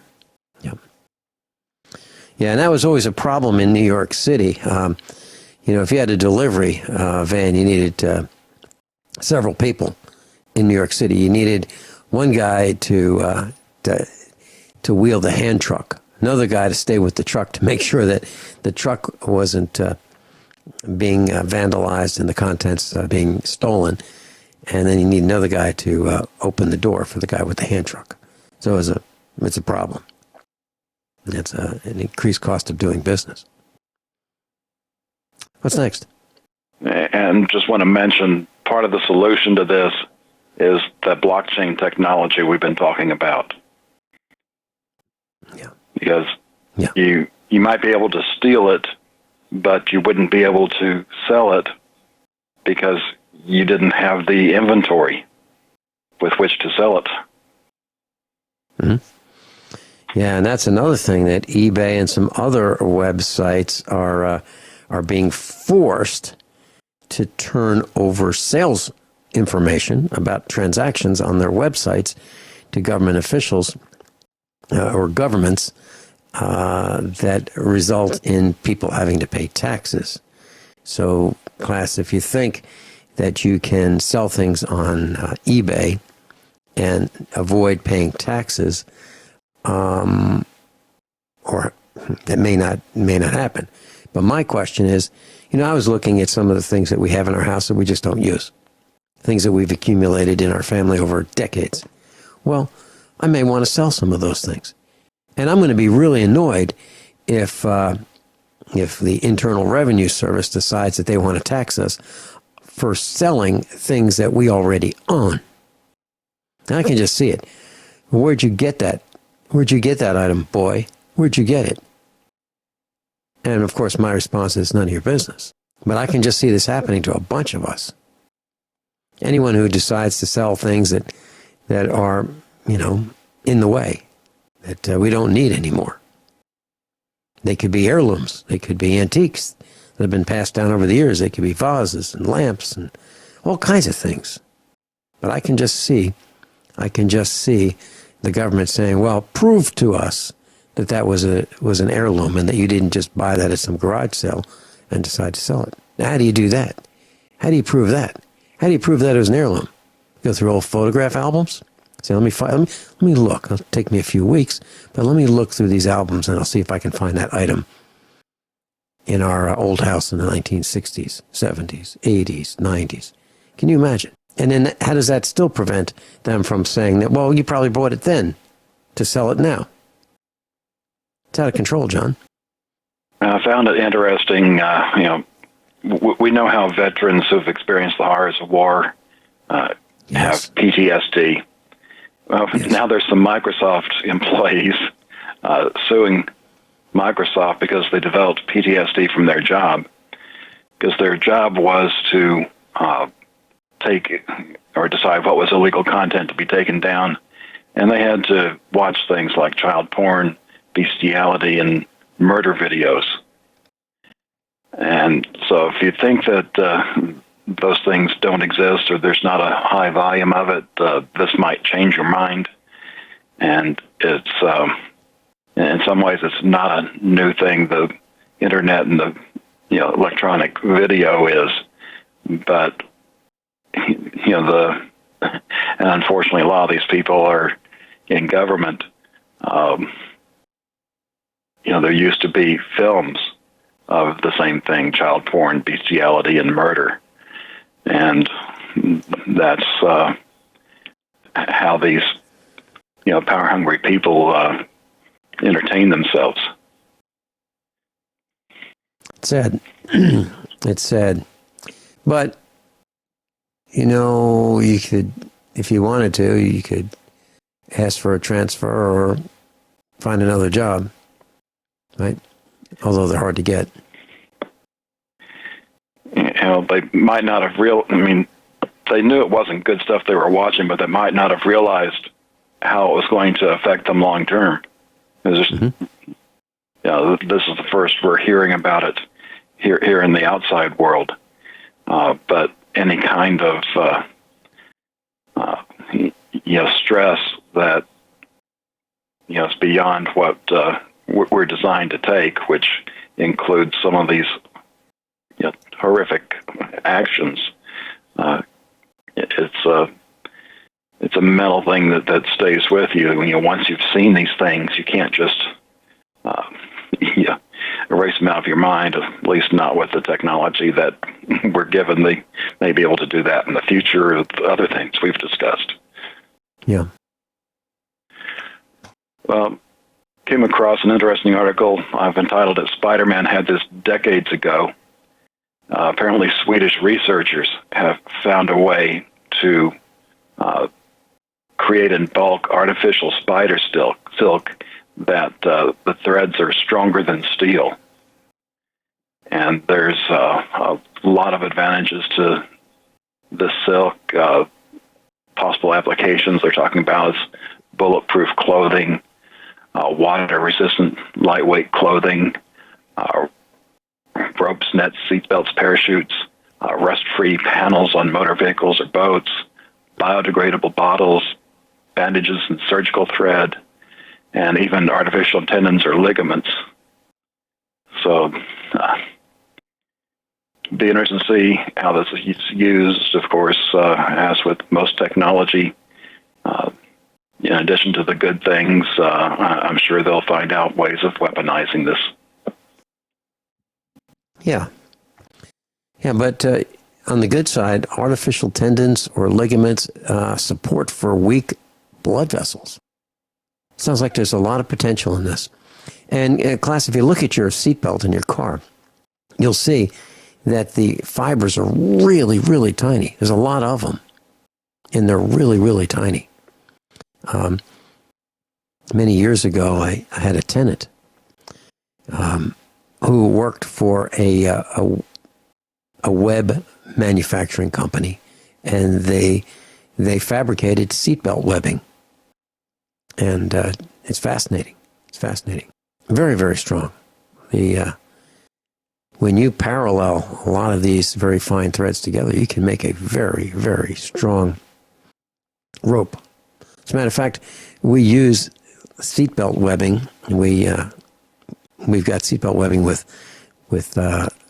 Yeah, and that was always a problem in New York City. If you had a delivery van, you needed several people in New York City. You needed one guy to wheel the hand truck, another guy to stay with the truck to make sure that the truck wasn't being vandalized and the contents being stolen. And then you need another guy to open the door for the guy with the hand truck. So it's a problem. It's an increased cost of doing business. What's next? And just want to mention, part of the solution to this is the blockchain technology we've been talking about. Yeah. Because you might be able to steal it, but you wouldn't be able to sell it because you didn't have the inventory with which to sell it. Mm-hmm. Yeah, and that's another thing that eBay and some other websites are being forced to turn over sales information about transactions on their websites to government officials or governments that result in people having to pay taxes. So, class, if you think that you can sell things on eBay and avoid paying taxes, or that may not happen. But my question is, I was looking at some of the things that we have in our house that we just don't use, things that we've accumulated in our family over decades. Well, I may want to sell some of those things. And I'm going to be really annoyed if the Internal Revenue Service decides that they want to tax us for selling things that we already own. And I can just see it. Where'd you get that? Where'd you get that item, boy? Where'd you get it? And of course, my response is none of your business. But I can just see this happening to a bunch of us. Anyone who decides to sell things that are, in the way, that we don't need anymore. They could be heirlooms. They could be antiques that have been passed down over the years. They could be vases and lamps and all kinds of things. But I can just see the government saying, well, prove to us that was an heirloom and that you didn't just buy that at some garage sale and decide to sell it. Now, how do you do that? How do you prove that? How do you prove that it was an heirloom? Go through old photograph albums? Say, let me look. It'll take me a few weeks, but let me look through these albums and I'll see if I can find that item in our old house in the 1960s, 70s, 80s, 90s. Can you imagine? And then how does that still prevent them from saying that, well, you probably bought it then to sell it now? It's out of control, John. I found it interesting. We know how veterans who've experienced the horrors of war have PTSD. Well, now there's some Microsoft employees suing Microsoft because they developed PTSD from their job, because their job was to take or decide what was illegal content to be taken down, and they had to watch things like child porn, bestiality, and murder videos. And so if you think that those things don't exist or there's not a high volume of it, this might change your mind. And it's, in some ways, it's not a new thing. The internet and the electronic video is, but and unfortunately, a lot of these people are in government. There used to be films of the same thing: child porn, bestiality, and murder. And that's how these, power-hungry people entertain themselves. It's sad. It's sad. But, you could, if you wanted to, you could ask for a transfer or find another job, right? Although they're hard to get. They might not have they knew it wasn't good stuff they were watching, but they might not have realized how it was going to affect them long term. This is the first we're hearing about it here in the outside world. But any kind of stress that is beyond what we're designed to take, which includes some of these horrific actions. It's a mental thing that stays with you. Once you've seen these things, you can't just erase them out of your mind. At least not with the technology that we're given. They may be able to do that in the future with other things we've discussed. Yeah. Well, came across an interesting article. I've entitled it "Spider-Man Had This Decades Ago." Apparently, Swedish researchers have found a way to create in bulk artificial spider silk that the threads are stronger than steel. And there's a lot of advantages to this silk. Possible applications they're talking about is bulletproof clothing, water-resistant lightweight clothing, ropes, nets, seatbelts, parachutes, rust-free panels on motor vehicles or boats, biodegradable bottles, bandages and surgical thread, and even artificial tendons or ligaments. So, be interesting to see how this is used. Of course, as with most technology, in addition to the good things, I'm sure they'll find out ways of weaponizing this. Yeah. Yeah, but on the good side, artificial tendons or ligaments support for weak blood vessels. Sounds like there's a lot of potential in this. And class, if you look at your seatbelt in your car, you'll see that the fibers are really, really tiny. There's a lot of them, and they're really, really tiny. Many years ago, I had a tenant who worked for a web manufacturing company, and they fabricated seatbelt webbing, and it's fascinating. It's fascinating. Very, very strong. When you parallel a lot of these very fine threads together, you can make a very, very strong rope. As a matter of fact, we use seatbelt webbing. We've got seatbelt webbing with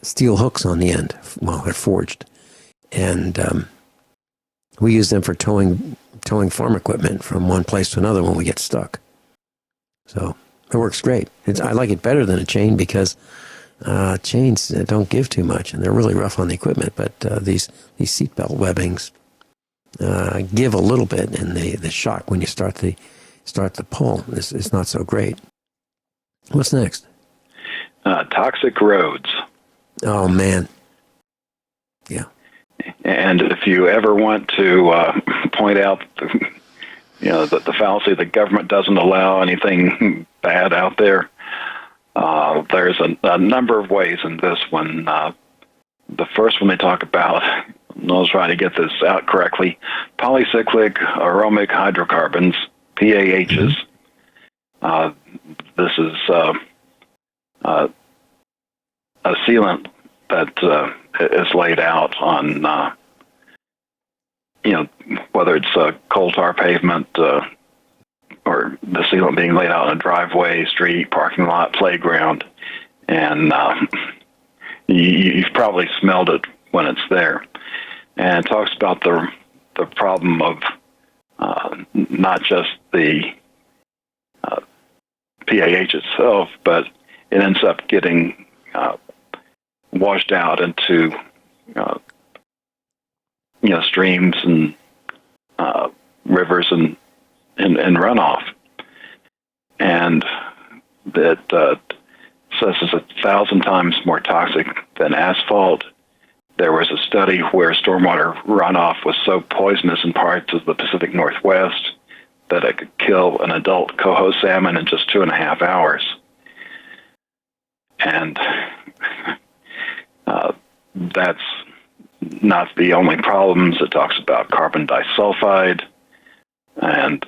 steel hooks on the end while they're forged, and we use them for towing farm equipment from one place to another when we get stuck. So it works great. I like it better than a chain because chains don't give too much, and they're really rough on the equipment. But these seatbelt webbings give a little bit, and the shock when you start the pull is not so great. What's next? Toxic roads. Oh man, yeah. And if you ever want to point out, the fallacy the government doesn't allow anything bad out there, there's a number of ways in this one. The first one they talk about, and I'll try to get this out correctly, polycyclic aromatic hydrocarbons, PAHs. This is a sealant that is laid out on, whether it's coal tar pavement or the sealant being laid out on a driveway, street, parking lot, playground, and you've probably smelled it when it's there. And it talks about the problem of not just the PAH itself, but it ends up getting washed out into streams and rivers and runoff, and that says it's 1,000 times more toxic than asphalt. There was a study where stormwater runoff was so poisonous in parts of the Pacific Northwest that it could kill an adult coho salmon in just 2.5 hours. And that's not the only problems. It talks about carbon disulfide, and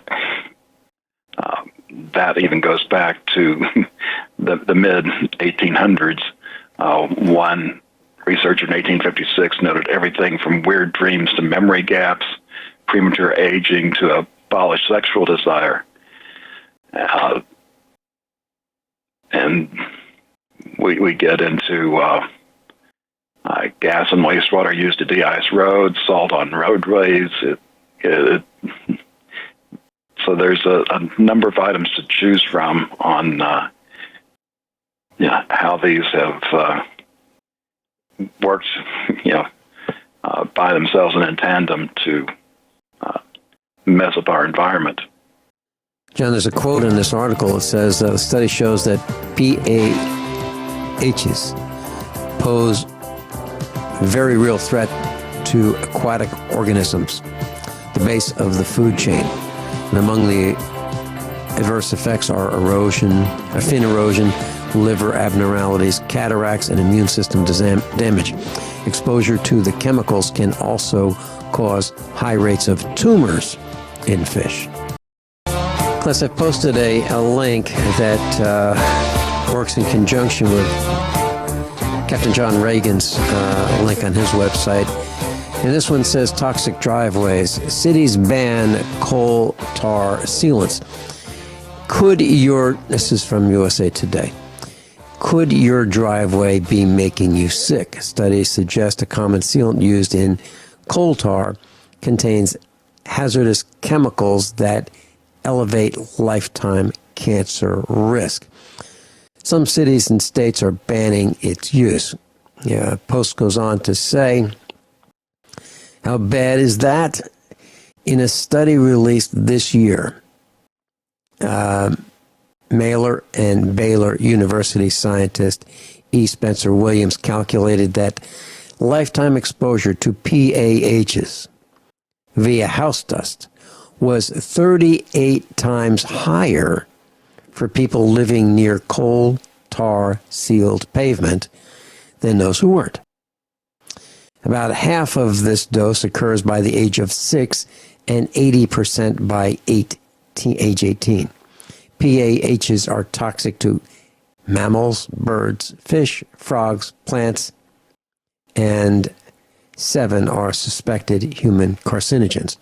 that even goes back to the mid-1800s. One researcher in 1856 noted everything from weird dreams to memory gaps, premature aging to abolished sexual desire. And we get into gas and wastewater used to de-ice roads, salt on roadways. So there's a number of items to choose from on how these have worked by themselves and in tandem to mess up our environment. John, there's a quote in this article that says the study shows that PAHs pose a very real threat to aquatic organisms, the base of the food chain. And among the adverse effects are fin erosion, liver abnormalities, cataracts, and immune system damage. Exposure to the chemicals can also cause high rates of tumors in fish. Plus, I've posted a link that works in conjunction with Captain John Regan's link on his website. And this one says toxic driveways. Cities ban coal tar sealants. This is from USA Today. Could your driveway be making you sick? Studies suggest a common sealant used in coal tar contains hazardous chemicals that elevate lifetime cancer risk. Some cities and states are banning its use. Yeah, Post goes on to say, how bad is that? In a study released this year, Mailer and Baylor University scientist E. Spencer Williams calculated that lifetime exposure to PAHs via house dust was 38 times higher for people living near coal tar sealed pavement than those who weren't. About half of this dose occurs by the age of 6 and 80% by age 18. PAHs are toxic to mammals, birds, fish, frogs, plants, and 7 are suspected human carcinogens.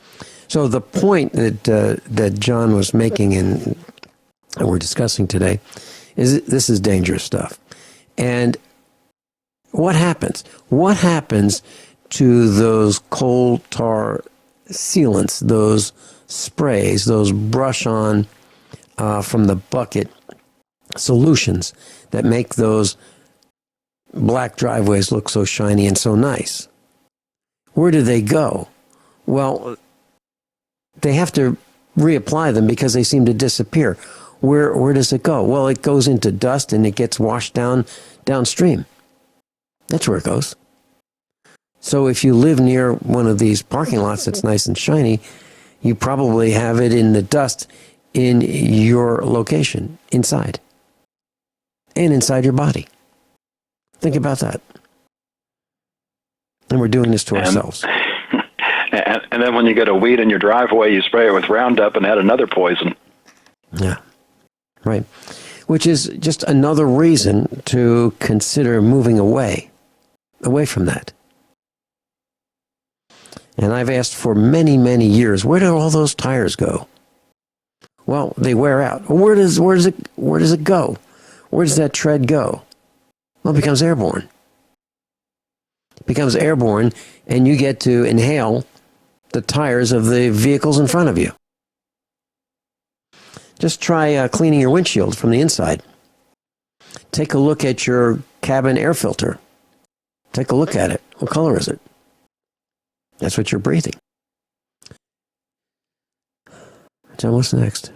So the point that John was making and we're discussing today is this is dangerous stuff. And what happens? What happens to those coal tar sealants, those sprays, those brush-on from the bucket solutions that make those black driveways look so shiny and so nice? Where do they go? Well, they have to reapply them because they seem to disappear. Where does it go? Well, it goes into dust and it gets washed downstream. That's where it goes. So if you live near one of these parking lots that's nice and shiny, you probably have it in the dust in your location, inside. And inside your body. Think about that. And we're doing this to ourselves. And then when you get a weed in your driveway, you spray it with Roundup and add another poison. Yeah, right. Which is just another reason to consider moving away from that. And I've asked for many, many years, where do all those tires go? Well, they wear out. Where does it go? Where does that tread go? Well, it becomes airborne. It becomes airborne, and you get to inhale the tires of the vehicles in front of you. Just try cleaning your windshield from the inside. Take a look at your cabin air filter. Take a look at it. What color is it? That's what you're breathing. John, what's next?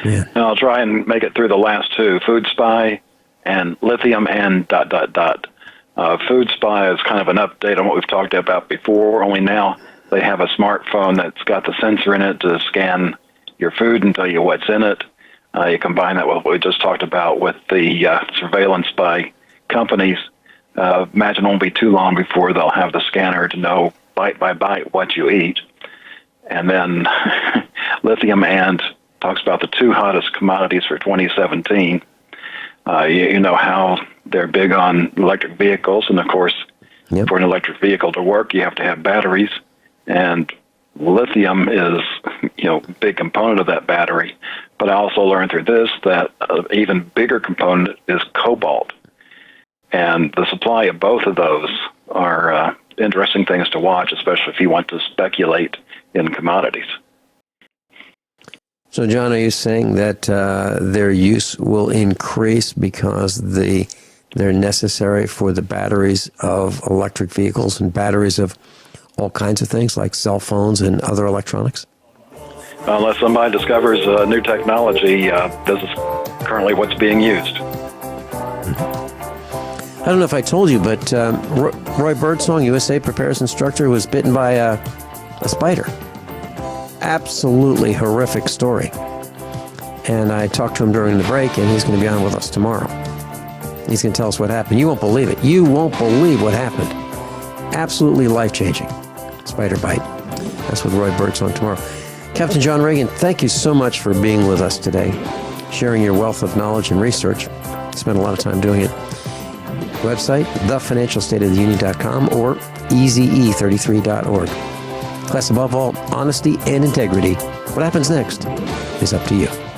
Man. I'll try and make it through the last two, Food Spy and lithium and ... Food Spy is kind of an update on what we've talked about before, only now they have a smartphone that's got the sensor in it to scan your food and tell you what's in it. You combine that with what we just talked about with the surveillance by companies. Imagine it won't be too long before they'll have the scanner to know bite by bite what you eat. And then lithium and talks about the two hottest commodities for 2017. You know how they're big on electric vehicles, and of course, for an electric vehicle to work, you have to have batteries, and lithium is, a big component of that battery. But I also learned through this that an even bigger component is cobalt, and the supply of both of those are interesting things to watch, especially if you want to speculate in commodities. So, John, are you saying that their use will increase because they're necessary for the batteries of electric vehicles and batteries of all kinds of things like cell phones and other electronics? Unless somebody discovers new technology, this is currently what's being used. I don't know if I told you, but Roy Birdsong, USA prepares instructor, was bitten by a spider. Absolutely horrific story. And I talked to him during the break, and he's going to be on with us tomorrow. He's going to tell us what happened. You won't believe it. You won't believe what happened. Absolutely life-changing. Spider bite. That's with Roy Birdsong tomorrow. Captain John Regan, thank you so much for being with us today, sharing your wealth of knowledge and research. Spent a lot of time doing it. Website, thefinancialstateoftheunion.com or easyE33.org. Class, above all, honesty and integrity. What happens next is up to you.